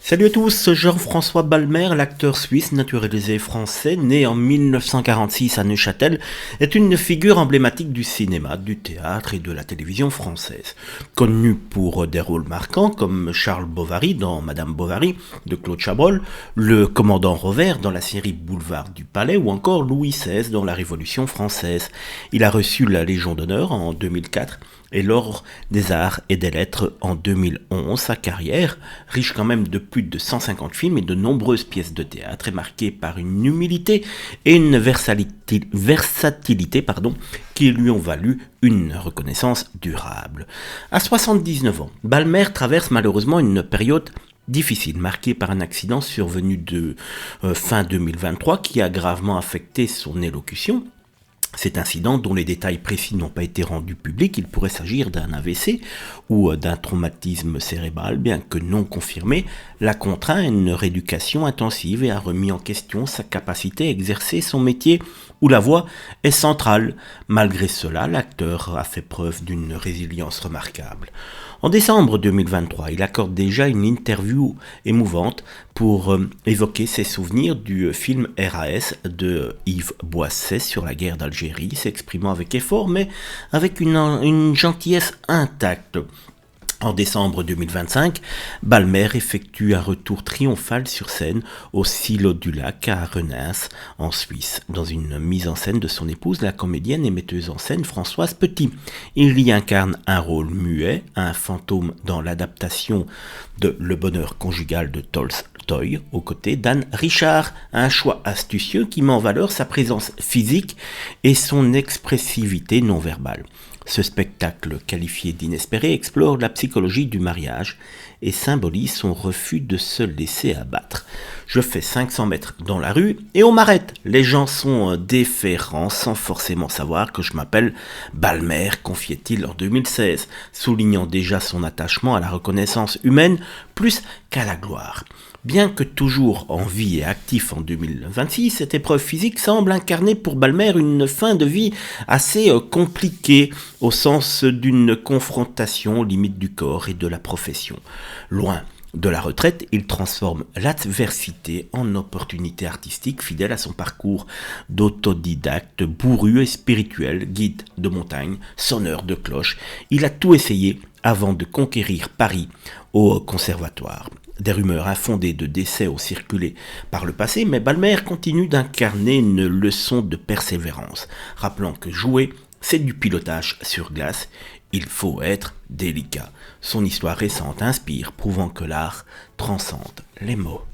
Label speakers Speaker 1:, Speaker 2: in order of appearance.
Speaker 1: Salut à tous, Jean-François Balmer, l'acteur suisse naturalisé français, né en 1946 à Neuchâtel, est une figure emblématique du cinéma, du théâtre et de la télévision française. Connu pour des rôles marquants comme Charles Bovary dans Madame Bovary de Claude Chabrol, le commandant Rovert dans la série Boulevard du Palais ou encore Louis XVI dans la Révolution française. Il a reçu la Légion d'honneur en 2004 et l'Ordre des Arts et des Lettres en 2011. Sa carrière, riche quand même de plus de 150 films et de nombreuses pièces de théâtre, est marquée par une humilité et une versatilité qui lui ont valu une reconnaissance durable. À 79 ans, Balmer traverse malheureusement une période difficile, marquée par un accident survenu de fin 2023 qui a gravement affecté son élocution. Cet incident, dont les détails précis n'ont pas été rendus publics, il pourrait s'agir d'un AVC ou d'un traumatisme cérébral, bien que non confirmé, l'a contraint à une rééducation intensive et a remis en question sa capacité à exercer son métier où la voix est centrale. Malgré cela, l'acteur a fait preuve d'une résilience remarquable. En décembre 2023, il accorde déjà une interview émouvante pour évoquer ses souvenirs du film RAS de Yves Boisset sur la guerre d'Algérie, s'exprimant avec effort mais avec une gentillesse intacte. En décembre 2025, Balmer effectue un retour triomphal sur scène au Silo du Lac à Renens, en Suisse, dans une mise en scène de son épouse, la comédienne et metteuse en scène Françoise Petit. Il y incarne un rôle muet, un fantôme dans l'adaptation de Le bonheur conjugal de Tolstoï, aux côtés d'Anne Richard, un choix astucieux qui met en valeur sa présence physique et son expressivité non verbale. Ce spectacle, qualifié d'inespéré, explore la psychologie du mariage et symbolise son refus de se laisser abattre. Je fais 500 mètres dans la rue et on m'arrête. Les gens sont déférents sans forcément savoir que je m'appelle Balmer, confiait-il en 2016, soulignant déjà son attachement à la reconnaissance humaine plus qu'à la gloire. Bien que toujours en vie et actif en 2026, cette épreuve physique semble incarner pour Balmer une fin de vie assez compliquée au sens d'une confrontation aux limites du corps et de la profession. Loin de la retraite, il transforme l'adversité en opportunité artistique, fidèle à son parcours d'autodidacte, bourru et spirituel, guide de montagne, sonneur de cloches. Il a tout essayé avant de conquérir Paris au conservatoire. Des rumeurs infondées de décès ont circulé par le passé, mais Balmer continue d'incarner une leçon de persévérance, rappelant que jouer, c'est du pilotage sur glace, il faut être délicat. Son histoire récente inspire, prouvant que l'art transcende les mots.